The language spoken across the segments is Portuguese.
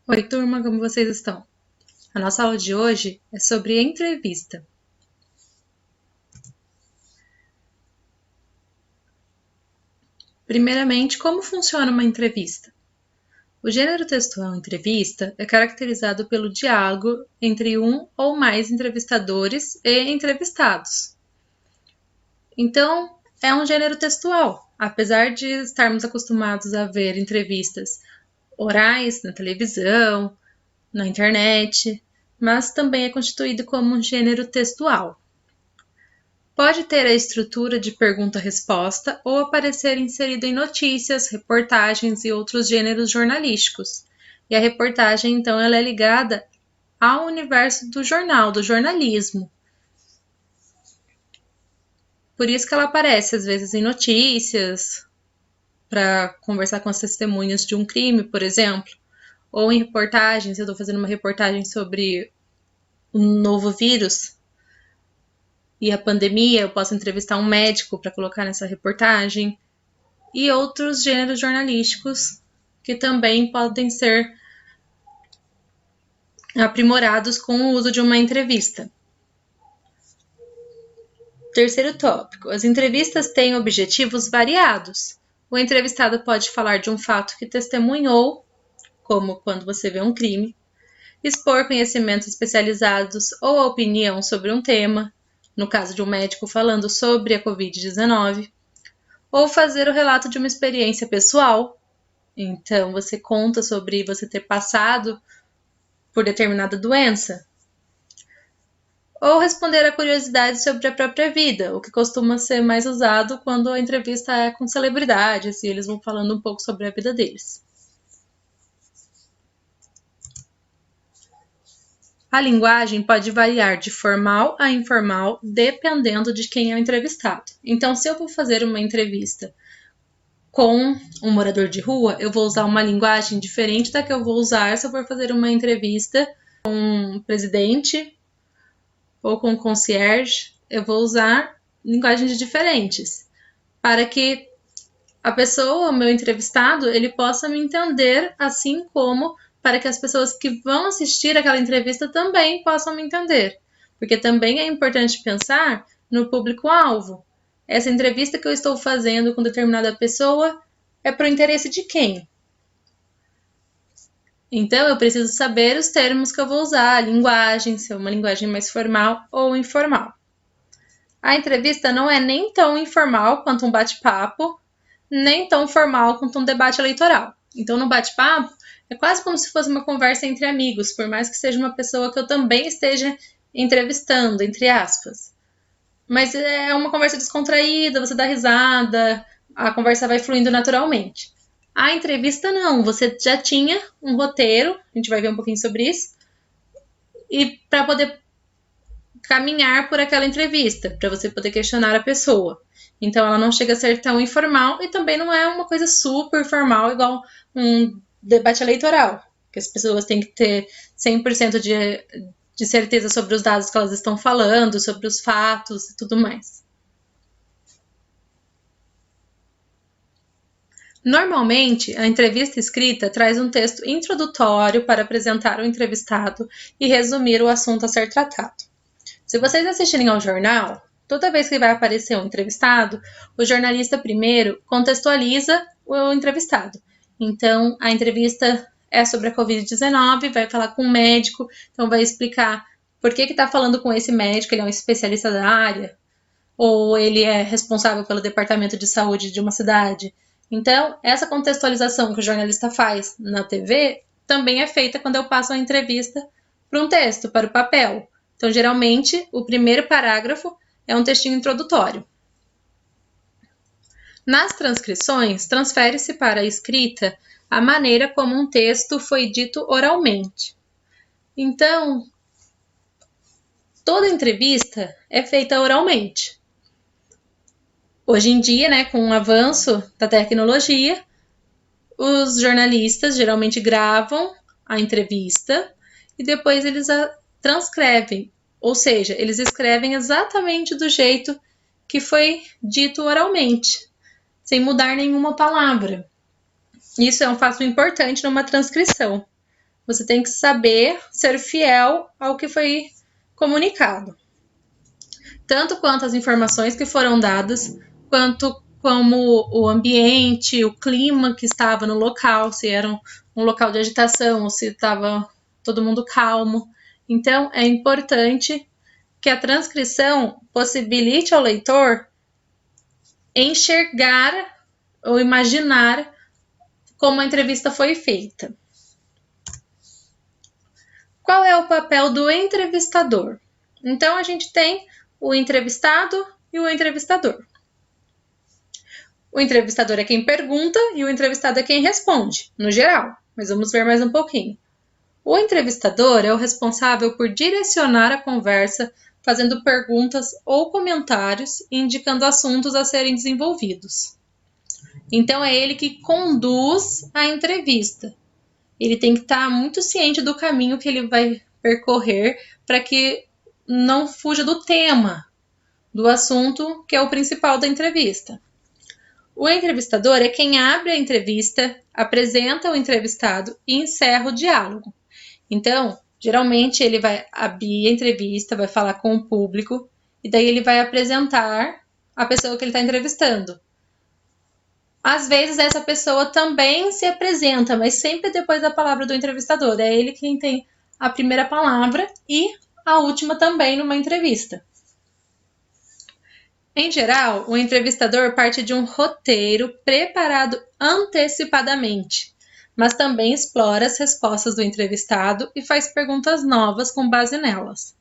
Oi, turma, como vocês estão? A nossa aula de hoje é sobre entrevista. Primeiramente, como funciona uma entrevista? O gênero textual entrevista é caracterizado pelo diálogo entre um ou mais entrevistadores e entrevistados. Então, é um gênero textual, apesar de estarmos acostumados a ver entrevistas orais na televisão, na internet, mas também é constituído como um gênero textual. Pode ter a estrutura de pergunta-resposta ou aparecer inserido em notícias, reportagens e outros gêneros jornalísticos. E a reportagem, então, ela é ligada ao universo do jornal, do jornalismo. Por isso que ela aparece, às vezes, em notícias, para conversar com as testemunhas de um crime, por exemplo, ou em reportagens. Eu estou fazendo uma reportagem sobre um novo vírus e a pandemia, eu posso entrevistar um médico para colocar nessa reportagem, e outros gêneros jornalísticos que também podem ser aprimorados com o uso de uma entrevista. Terceiro tópico: as entrevistas têm objetivos variados. O entrevistado pode falar de um fato que testemunhou, como quando você vê um crime, expor conhecimentos especializados ou a opinião sobre um tema, no caso de um médico falando sobre a Covid-19, ou fazer o relato de uma experiência pessoal. Então, você conta sobre você ter passado por determinada doença, ou responder a curiosidades sobre a própria vida, o que costuma ser mais usado quando a entrevista é com celebridades e eles vão falando um pouco sobre a vida deles. A linguagem pode variar de formal a informal, dependendo de quem é o entrevistado. Então, se eu vou fazer uma entrevista com um morador de rua, eu vou usar uma linguagem diferente da que eu vou usar se eu for fazer uma entrevista com um presidente ou com um concierge. Eu vou usar linguagens diferentes para que a pessoa, o meu entrevistado, ele possa me entender, assim como para que as pessoas que vão assistir aquela entrevista também possam me entender. Porque também é importante pensar no público-alvo. Essa entrevista que eu estou fazendo com determinada pessoa é para o interesse de quem? Então, eu preciso saber os termos que eu vou usar, a linguagem, se é uma linguagem mais formal ou informal. A entrevista não é nem tão informal quanto um bate-papo, nem tão formal quanto um debate eleitoral. Então, no bate-papo, é quase como se fosse uma conversa entre amigos, por mais que seja uma pessoa que eu também esteja entrevistando, entre aspas. Mas é uma conversa descontraída, você dá risada, a conversa vai fluindo naturalmente. A entrevista não, você já tinha um roteiro, a gente vai ver um pouquinho sobre isso, e para poder caminhar por aquela entrevista, para você poder questionar a pessoa. Então ela não chega a ser tão informal e também não é uma coisa super formal igual um debate eleitoral, que as pessoas têm que ter 100% de certeza sobre os dados que elas estão falando, sobre os fatos e tudo mais. Normalmente, a entrevista escrita traz um texto introdutório para apresentar o entrevistado e resumir o assunto a ser tratado. Se vocês assistirem ao jornal, toda vez que vai aparecer um entrevistado, o jornalista primeiro contextualiza o entrevistado. Então, a entrevista é sobre a Covid-19, vai falar com um médico, então vai explicar por que está falando com esse médico, ele é um especialista da área, ou ele é responsável pelo departamento de saúde de uma cidade. Então, essa contextualização que o jornalista faz na TV também é feita quando eu passo a entrevista para um texto, para o papel. Então, geralmente, o primeiro parágrafo é um textinho introdutório. Nas transcrições, transfere-se para a escrita a maneira como um texto foi dito oralmente. Então, toda entrevista é feita oralmente. Hoje em dia, né, com o avanço da tecnologia, os jornalistas geralmente gravam a entrevista e depois eles a transcrevem, ou seja, eles escrevem exatamente do jeito que foi dito oralmente, sem mudar nenhuma palavra. Isso é um fato importante numa transcrição, Você tem que saber ser fiel ao que foi comunicado. Tanto quanto as informações que foram dadas, quanto como o ambiente, o clima que estava no local, se era um local de agitação ou se estava todo mundo calmo. Então, é importante que a transcrição possibilite ao leitor enxergar ou imaginar como a entrevista foi feita. Qual é o papel do entrevistador? Então, a gente tem o entrevistado e o entrevistador. O entrevistador é quem pergunta e o entrevistado é quem responde, no geral, mas vamos ver mais um pouquinho. O entrevistador é o responsável por direcionar a conversa, fazendo perguntas ou comentários e indicando assuntos a serem desenvolvidos. Então, é ele que conduz a entrevista. Ele tem que estar muito ciente do caminho que ele vai percorrer para que não fuja do tema, do assunto que é o principal da entrevista. O entrevistador é quem abre a entrevista, apresenta o entrevistado e encerra o diálogo. Então, geralmente ele vai abrir a entrevista, vai falar com o público e daí ele vai apresentar a pessoa que ele está entrevistando. Às vezes essa pessoa também se apresenta, mas sempre depois da palavra do entrevistador. É ele quem tem a primeira palavra e a última também numa entrevista. Em geral, o entrevistador parte de um roteiro preparado antecipadamente, mas também explora as respostas do entrevistado e faz perguntas novas com base nelas.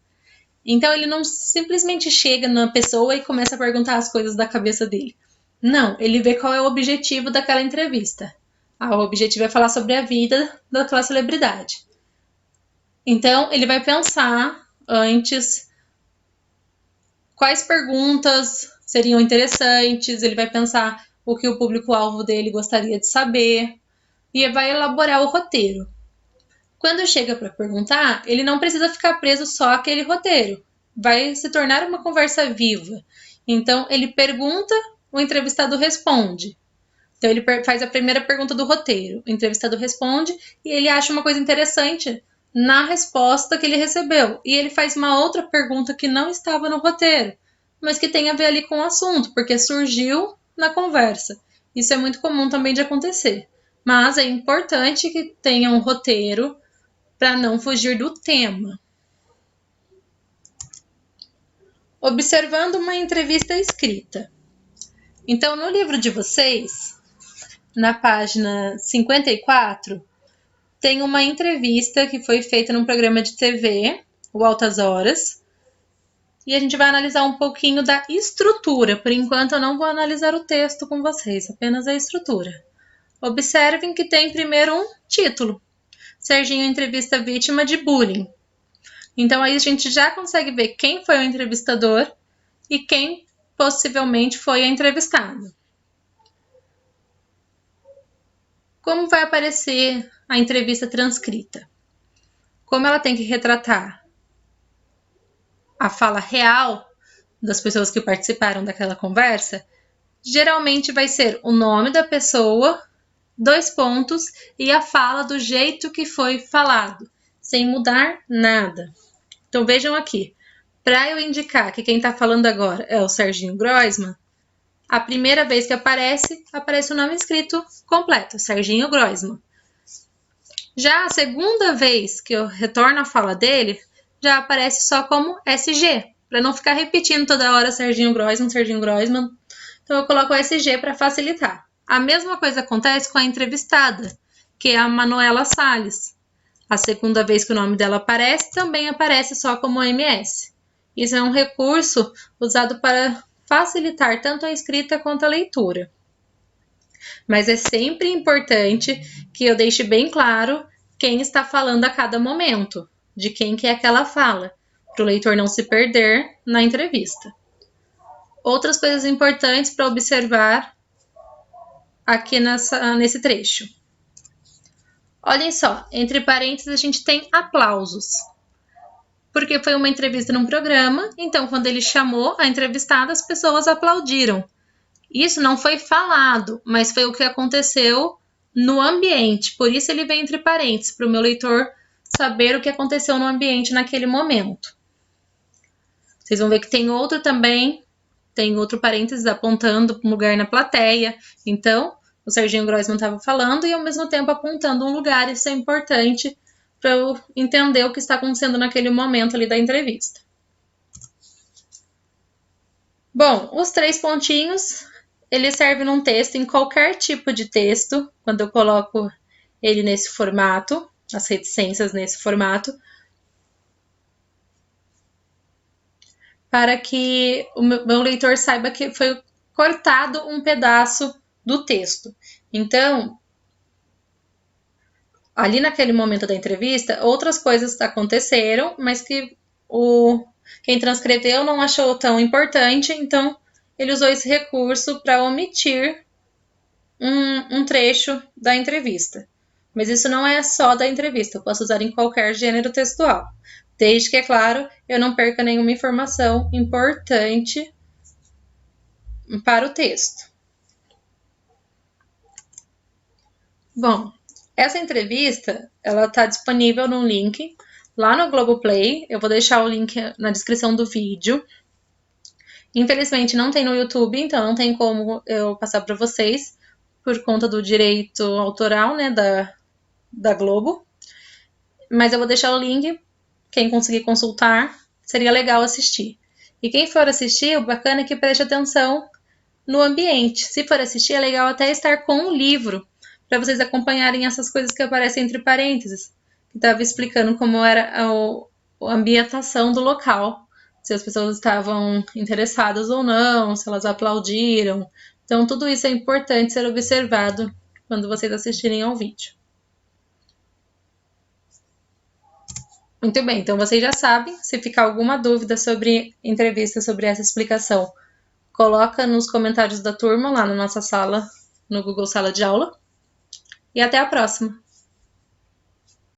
Então, ele não simplesmente chega na pessoa e começa a perguntar as coisas da cabeça dele. Não, ele vê qual é o objetivo daquela entrevista. O objetivo é falar sobre a vida daquela celebridade. Então, ele vai pensar antes quais perguntas seriam interessantes, ele vai pensar o que o público-alvo dele gostaria de saber e vai elaborar o roteiro. Quando chega para perguntar, ele não precisa ficar preso só àquele roteiro. Vai se tornar uma conversa viva. Então, ele pergunta, o entrevistado responde. Então, ele faz a primeira pergunta do roteiro, o entrevistado responde e ele acha uma coisa interessante na resposta que ele recebeu. E ele faz uma outra pergunta que não estava no roteiro, mas que tem a ver ali com o assunto, porque surgiu na conversa. Isso é muito comum também de acontecer. Mas é importante que tenha um roteiro para não fugir do tema. Observando uma entrevista escrita. Então, no livro de vocês, na página 54, tem uma entrevista que foi feita num programa de TV, o Altas Horas, e a gente vai analisar um pouquinho da estrutura. Por enquanto, eu não vou analisar o texto com vocês, apenas a estrutura. Observem que tem primeiro um título. Serginho entrevista vítima de bullying. Então, aí a gente já consegue ver quem foi o entrevistador e quem possivelmente foi a entrevistada. Como vai aparecer a entrevista transcrita? Como ela tem que retratar a fala real das pessoas que participaram daquela conversa, geralmente vai ser o nome da pessoa, 2 pontos, e a fala do jeito que foi falado, sem mudar nada. Então vejam aqui, para eu indicar que quem está falando agora é o Serginho Groisman, a primeira vez que aparece o nome escrito completo, Serginho Groisman. Já a segunda vez que eu retorno a fala dele, já aparece só como SG, para não ficar repetindo toda hora Serginho Groisman, Serginho Groisman. Então eu coloco SG para facilitar. A mesma coisa acontece com a entrevistada, que é a Manuela Salles. A segunda vez que o nome dela aparece, também aparece só como MS. Isso é um recurso usado para facilitar tanto a escrita quanto a leitura. Mas é sempre importante que eu deixe bem claro quem está falando a cada momento, de quem que é aquela fala, para o leitor não se perder na entrevista. Outras coisas importantes para observar aqui nesse trecho. Olhem só, entre parênteses a gente tem aplausos. Porque foi uma entrevista num programa, então quando ele chamou a entrevistada, as pessoas aplaudiram. Isso não foi falado, mas foi o que aconteceu no ambiente. Por isso ele vem entre parênteses, para o meu leitor saber o que aconteceu no ambiente naquele momento. Vocês vão ver que tem outro também, tem outro parênteses apontando para um lugar na plateia. Então, o Serginho Groisman estava falando e ao mesmo tempo apontando um lugar. Isso é importante para eu entender o que está acontecendo naquele momento ali da entrevista. Bom, os 3 pontinhos, ele serve num texto, em qualquer tipo de texto, quando eu coloco ele nesse formato, as reticências nesse formato, para que o meu leitor saiba que foi cortado um pedaço do texto. Então, ali naquele momento da entrevista, outras coisas aconteceram, mas que quem transcreveu não achou tão importante, então ele usou esse recurso para omitir um trecho da entrevista. Mas isso não é só da entrevista, eu posso usar em qualquer gênero textual. Desde que, é claro, eu não perca nenhuma informação importante para o texto. Bom, essa entrevista, ela está disponível num link lá no Globoplay. Eu vou deixar o link na descrição do vídeo. Infelizmente não tem no YouTube, então não tem como eu passar para vocês por conta do direito autoral, né, da Globo. Mas eu vou deixar o link, quem conseguir consultar, seria legal assistir. E quem for assistir, o bacana é que preste atenção no ambiente. Se for assistir, é legal até estar com um livro, para vocês acompanharem essas coisas que aparecem entre parênteses. Que estava explicando como era a ambientação do local, se as pessoas estavam interessadas ou não, se elas aplaudiram. Então, tudo isso é importante ser observado quando vocês assistirem ao vídeo. Muito bem, então vocês já sabem. Se ficar alguma dúvida sobre entrevista, sobre essa explicação, coloca nos comentários da turma lá na nossa sala, no Google Sala de Aula. E até a próxima!